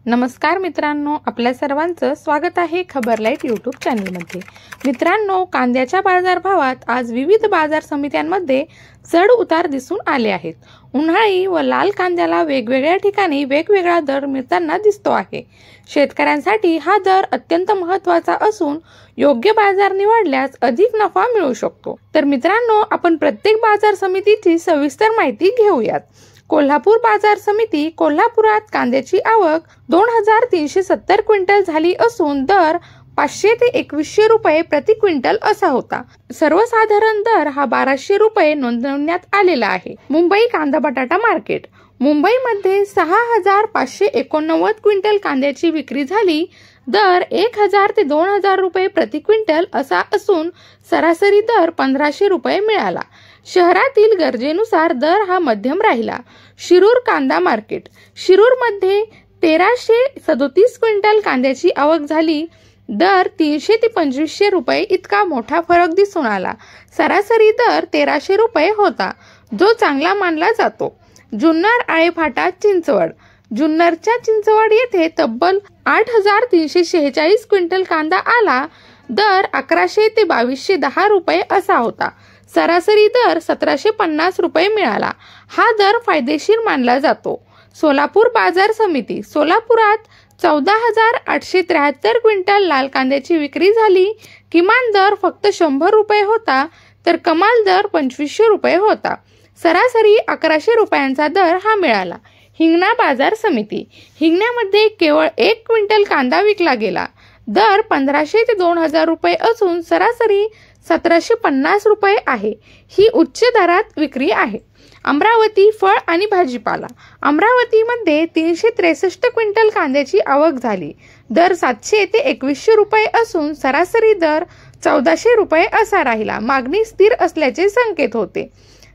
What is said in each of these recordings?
नमस्कार मित्रांनो, आपल्या सर्वांचं स्वागत आहे खबर लाईट यूट्यूब चॅनलमध्ये। मित्रांनो, कांद्याच्या बाजारभावात आज विविध बाजार समित्यांमध्ये चढ उतार दिसून आले आहेत। उन्हाळी व लाल कांद्याला वेगवेगळ्या ठिकाणी वेगवेगळा दर मिळताना दिसतो आहे। शेतकऱ्यांसाठी हा दर अत्यंत महत्त्वाचा असून योग्य बाजार निवडल्यास अधिक नफा मिळू शकतो। तर मित्रांनो, आपण प्रत्येक बाजार समितीची सविस्तर माहिती घेऊयात। कोल्हापूर बाजार समिती, कोल्हापुरात कांद्याची आवक 2370 क्विंटल झाली असून दर 500 ते 2100 रुपये प्रति क्विंटल असा होता। सर्वसाधारण दर हा 1200 रुपये नोंदवण्यात आलेला आहे। मुंबई कांदा बटाटा मार्केट, मुंबईमध्ये 6589 क्विंटल कांद्याची विक्री झाली। दर 1000 ते 2000 रुपये प्रति क्विंटल असा असून सरासरी दर 1500 रुपये मिळाला। शहरातील गरजेनुसार दर हा मध्यम राहिला। शिरूर कांदा मार्केट, शिरूरमध्ये 1337 क्विंटल कांद्याची आवक झाली। दर 300 ते 2500 रुपये इतका मोठा फरक दिसून आला। सरासरी दर 1300 रुपये होता, जो चांगला मानला जातो। जुन्नर आळेफाटा चिंचवड, जुन्नरच्या चिंचवड येथे तब्बल 8346 क्विंटल कांदा आला। दर 1100 ते 2210 रुपये असा होता। सरासरी दर 1750 रुपये मिळाला। हा दर फायदेशीर मानला जातो। सोलापूर बाजार समिती, सोलापुरात 14873 क्विंटल लाल कांद्याची विक्री झाली। किमान दर फक्त 100 रुपये होता, तर कमाल दर 2500 रुपये होता। सरासरी 1100 रुपयांचा दर हा मिळाला। हिंगणा बाजार समिती, हिंगण्यामध्ये केवळ 1 क्विंटल कांदा विकला गेला। दर 1500 ते 2000 रुपये असून सरासरी 1750 रुपये आहे। ही उच्च दरात विक्री आहे। अमरावती फळ आणि भाजीपाला, अमरावतीमध्ये 363 क्विंटल कांद्याची आवक झाली। दर 700 ते 2100 रुपये असून सरासरी दर 1400 रुपये असा राहिला। मागणी स्थिर असल्याचे संकेत होते।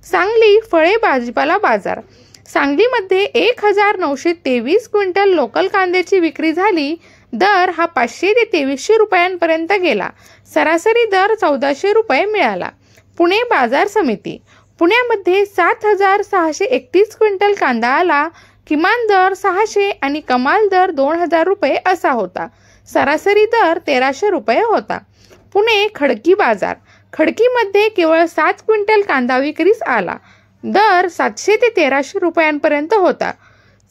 सांगली फळे भाजीपाला बाजार, सांगलीमध्ये 1923 क्विंटल लोकल कांद्याची विक्री झाली। दर हा 500 ते 2300 रुपयांपर्यंत गेला। सरासरी दर 1400 रुपये मिळाला। पुणे बाजार समिती, पुण्यामध्ये 7631 क्विंटल कांदा आला। किमान दर 600 आणि कमाल दर 2000 रुपये असा होता। सरासरी दर 1300 रुपये होता। पुणे खडकी बाजार, खडकीमध्ये केवळ 7 क्विंटल कांदा विक्रीस आला। दर 700 ते 1300 रुपयांपर्यंत होता।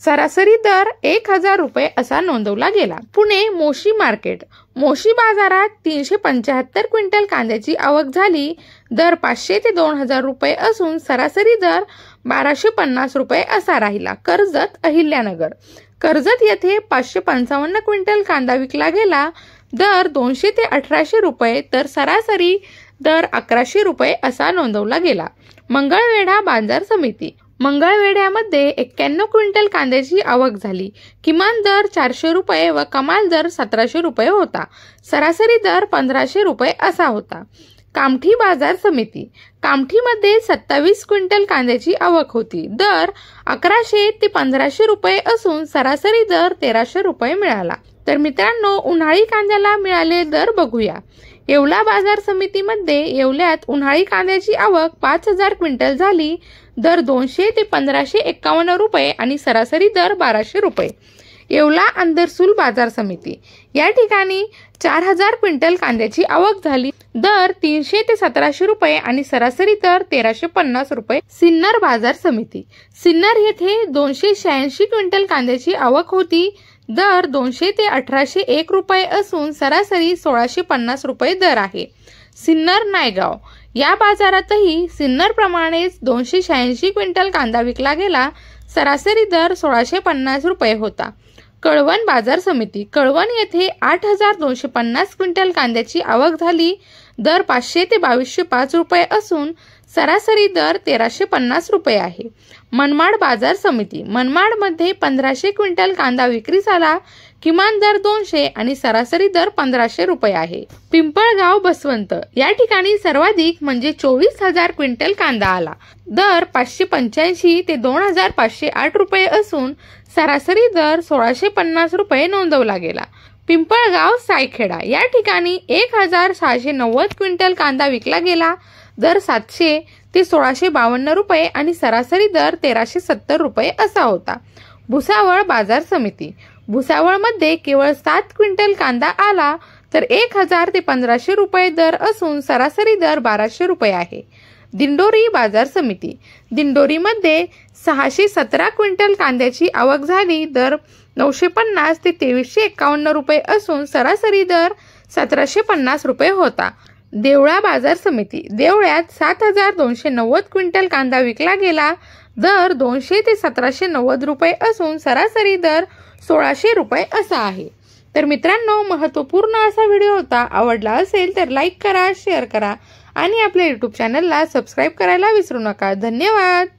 सरासरी दर 1000 रुपये असा नोंदवला गेला। पुणे मोशी मार्केट, मोशी बाजारात 375 क्विंटल कांद्याची आवक झाली। दर 500 ते 2000 रुपये असून सरासरी दर 1250 रुपये असा राहिला। कर्जत अहिल्यानगर, कर्जत येथे 555 क्विंटल कांदा विकला गेला। दर 200 ते 1800 रुपये, तर सरासरी दर 1100 रुपये असा नोंदवला गेला। मंगळवेढा बाजार समिती, मंगळवेढ्यामध्ये 91 क्विंटल कांद्याची आवक झाली। किमान दर 400 रुपये व कमाल दर 1700 रुपये होता। सरासरी दर 1500 रुपये असा होता। कामठी बाजार समिती, कामठीमध्ये 27 क्विंटल कांद्याची आवक होती। दर 1100 ते 1500 रुपये असून सरासरी दर 1300 रुपये मिळाला। तर मित्रांनो, उन्हाळी कांद्याला मिळाले दर बघूया। येवला बाजार समितीमध्ये येवल्यात उन्हाळी कांद्याची आवक 5000 क्विंटल झाली। दर 200 ते 1551 रुपये आणि सरासरी दर 1200 रुपये। येवला अंदरसूल बाजार समिती, या ठिकाणी 4000 क्विंटल कांद्याची आवक झाली। दर 300 ते 1700 रुपये आणि सरासरी दर 1350 रुपये। सिन्नर बाजार समिती, सिन्नर येथे 286 क्विंटल कांद्याची आवक होती। दर 200 ते 1801 रुपये असून सरासरी 1650 रुपये दर आहे। सिन्नर नायगाव, या बाजारातही सिन्नर प्रमाणेच 286 क्विंटल कांदा विकला गेला। सरासरी दर 1650 रुपये होता। कळवण बाजार समिती, कळवण येथे 8250 क्विंटल कांद्याची आवक झाली। दर 500 ते 2205 रुपये असून सरासरी दर 1350 रुपये आहे। मनमाड बाजार समिती, मनमाडमध्ये 1500 क्विंटल कांदा विक्रीस आला। किमान दर 200 आणि सरासरी दर 1500 रुपये आहे। पिंपळगाव बसवंत, या ठिकाणी सर्वाधिक म्हणजे 24000 क्विंटल कांदा आला। दर 585 ते 2508 रुपये असून सरासरी दर 1650 रुपये नोंदवला गेला। पिंपळगाव सायखेडा, या ठिकाणी 1690 क्विंटल कांदा विकला गेला। दर 700 ते 1652 रुपये आणि सरासरी दर 1370 रुपये असा होता। भुसावळ बाजार समिती, भुसावळमध्ये केवळ 7 क्विंटल कांदा आला तर 1000 ते 1500 रुपये दर असून सरासरी दर 1200 रुपये आहे. दिंडोरी बाजार समिती. दिंडोरीमध्ये 617 क्विंटल कांद्याची आवक झाली. दर 950 ते 2351 रुपये असून सरासरी दर 1750 रुपये होता. देवळा बाजार समिती. देवळ्यात 7290 क्विंटल कांदा विकला गेला. दर 200 ते 1790 रुपये असून सरासरी दर 1600 रुपये असा आहे. तर मित्रांनो, महत्त्वपूर्ण असा व्हिडिओ होता. आवडला असेल तर लाईक करा, शेअर करा आणि आपल्या यूट्यूब चॅनलला सबस्क्राईब करायला विसरू नका. धन्यवाद.